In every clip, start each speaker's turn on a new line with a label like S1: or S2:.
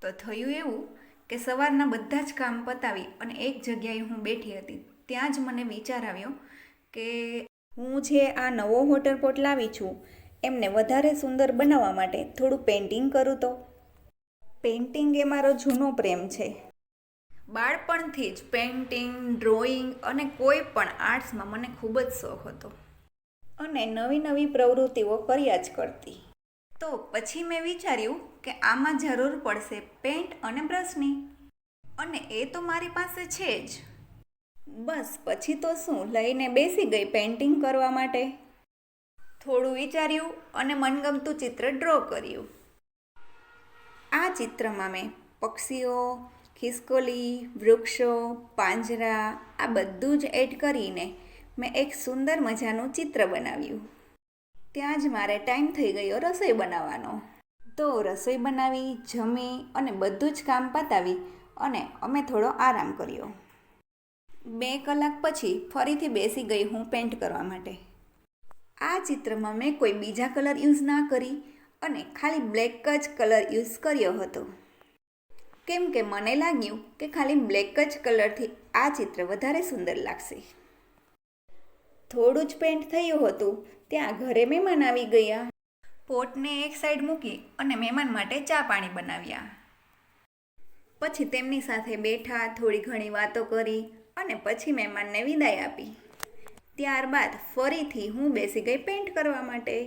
S1: તો થયું એવું કે સવારના બધા જ કામ પતાવી અને એક જગ્યાએ હું બેઠી હતી. ત્યાં જ મને વિચાર આવ્યો કે હું જે આ નવો વોટર પોટ લાવી છું એમને વધારે સુંદર બનાવવા માટે થોડું પેઇન્ટિંગ કરું તો. પેઇન્ટિંગ એ મારો જૂનો પ્રેમ છે. બાળપણથી જ પેઇન્ટિંગ, ડ્રોઈંગ અને કોઈ પણ આર્ટ્સમાં મને ખૂબ જ શોખ હતો અને નવી નવી પ્રવૃત્તિઓ કર્યા જ કરતી. તો પછી મેં વિચાર્યું કે આમાં જરૂર પડશે પેન્ટ અને બ્રશની, અને એ તો મારી પાસે છે જ. બસ પછી તો શું, લઈને બેસી ગઈ પેઇન્ટિંગ કરવા માટે. થોડું વિચાર્યું અને મનગમતું ચિત્ર ડ્રો કર્યું. આ ચિત્રમાં મેં પક્ષીઓ, ખિસકોલી, વૃક્ષો, પાંજરા આ બધું જ એડ કરીને મેં એક સુંદર મજાનું ચિત્ર બનાવ્યું. ત્યાં જ મારે ટાઈમ થઈ ગયો રસોઈ બનાવવાનો. તો રસોઈ બનાવી, જમી અને બધું જ કામ પતાવી અને અમે થોડો આરામ કર્યો. 2 કલાક પછી ફરીથી બેસી ગઈ હું પેઇન્ટ કરવા માટે. આ ચિત્રમાં મેં કોઈ બીજા કલર યુઝ ના કરી અને ખાલી બ્લેક જ કલર યુઝ કર્યો હતો, કેમ કે મને લાગ્યું કે ખાલી બ્લેક જ કલરથી આ ચિત્ર વધારે સુંદર લાગશે. થોડું જ પેન્ટ થયું હતું ત્યાં ઘરે મહેમાન આવી ગયા. પોટને એક સાઈડ મૂકી અને મહેમાન માટે ચા પાણી બનાવ્યા. પછી તેમની સાથે બેઠા, થોડી ઘણી વાતો કરી અને પછી મહેમાનને વિદાય આપી. ત્યારબાદ ફરીથી હું બેસી ગઈ પેઇન્ટ કરવા માટે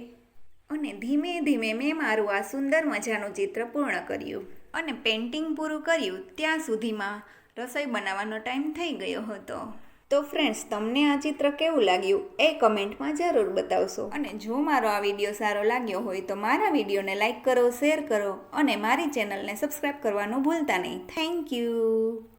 S1: અને ધીમે ધીમે મેં મારું આ સુંદર મજાનું ચિત્ર પૂર્ણ કર્યું. અને પેઇન્ટિંગ પૂરું કર્યું ત્યાં સુધીમાં રસોઈ બનાવવાનો ટાઈમ થઈ ગયો હતો. તો ફ્રેન્ડ્સ, તમને આ ચિત્ર કેવું લાગ્યું એ કમેન્ટમાં જરૂર બતાવશો. અને જો મારો આ વિડીયો સારો લાગ્યો હોય તો મારા વિડીયોને લાઈક કરો, શેર કરો અને મારી ચેનલને સબસ્ક્રાઈબ કરવાનું ભૂલતા નહીં. Thank you.